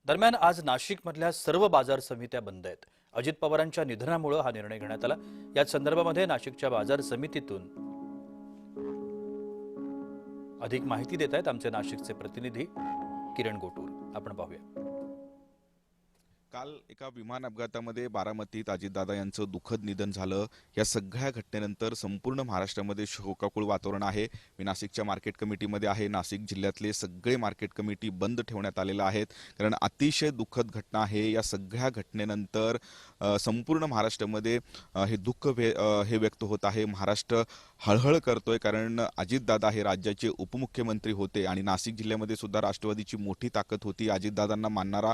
दरम्यान आज नाशिकमधल्या सर्व बाजार समित्या बंद आहेत। अजित पवारांच्या निधनामुळे हा निर्णय घेण्यात आला। या संदर्भामध्ये नाशिकच्या बाजार समितीतून अधिक माहिती देत आहेत आमचे नाशिकचे प्रतिनिधी किरण गोटूर। आपण पाहूया। काल एका विमान अपघातामध्ये बारामतीत अजितदादा यांचं दुःखद निधन झालं। या सगळ्या घटनेनंतर संपूर्ण महाराष्ट्रामध्ये शोकाकुळ वातावरण आहे। मी नाशिकच्या मार्केट कमिटीमध्ये आहे। नाशिक जिल्ह्यातले सगळे मार्केट कमिटी बंद ठेवण्यात आलेलं आहेत, कारण अतिशय दुःखद घटना आहे। या सगळ्या घटनेनंतर संपूर्ण महाराष्ट्रामध्ये हे दुःख हे व्यक्त होत आहे। महाराष्ट्र हळहळ करतोय, कारण अजितदादा हे राज्याचे उपमुख्यमंत्री होते आणि नाशिक जिल्ह्यामध्ये सुद्धा राष्ट्रवादीची मोठी ताकद होती। अजितदादांना मानणारा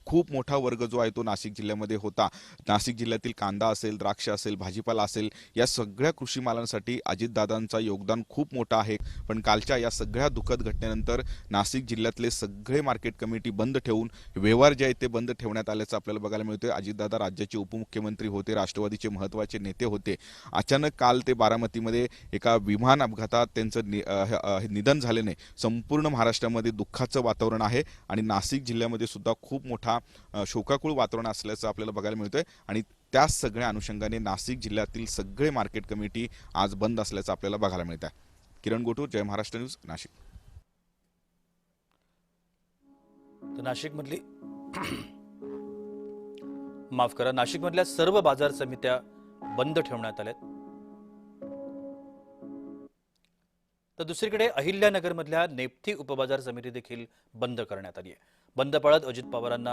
खूप मोठा वर्ग जो आहे तो नाशिक जिल्ह्यामध्ये होता। नाशिक जिल्ह्यातील कांदा असेल, द्राक्ष असेल, भाजीपाला असेल, या सगळ्या कृषी मालांसाठी अजितदादांचा योगदान खूप मोठं आहे। पण कालच्या या सगळ्या दुःखद घटनेनंतर नाशिक जिल्ह्यातले सगळे मार्केट कमिटी बंद ठेवून व्यवहार जे आहेत ते बंद ठेवण्यात आल्याचं आपल्याला बघायला मिळतंय। अजितदादा राज्याचे उपमुख्यमंत्री होते, राष्ट्रवादीचे महत्त्वाचे नेते होते। अचानक काल ते बारामतीमध्ये एका विमान अपघातात त्यांचं निधन झाल्याने संपूर्ण महाराष्ट्रामध्ये दुःखाचं वातावरण आहे आणि नाशिक जिल्ह्यामध्ये सुद्धा खूप मोठा शोकाकुळ वातावरण असल्याचं आपल्याला बघायला मिळतंय आणि त्या सगळ्या अनुषंगाने नाशिक जिल्ह्यातील सगळे मार्केट कमिटी आज बंद असल्याचं आपल्याला बघायला मिळतंय। किरण गोटूर, जय महाराष्ट्र न्यूज, नाशिक। नाशिकमधली माफ करा, नाशिकमधल्या सर्व बाजार समित्या बंद ठेवण्यात आल्यात। तर दुसरीकडे अहिल्यानगरमधल्या नेप्थी उपबाजार समिती देखील बंद करण्यात आली आहे। बंद पाळत अजित पवारांना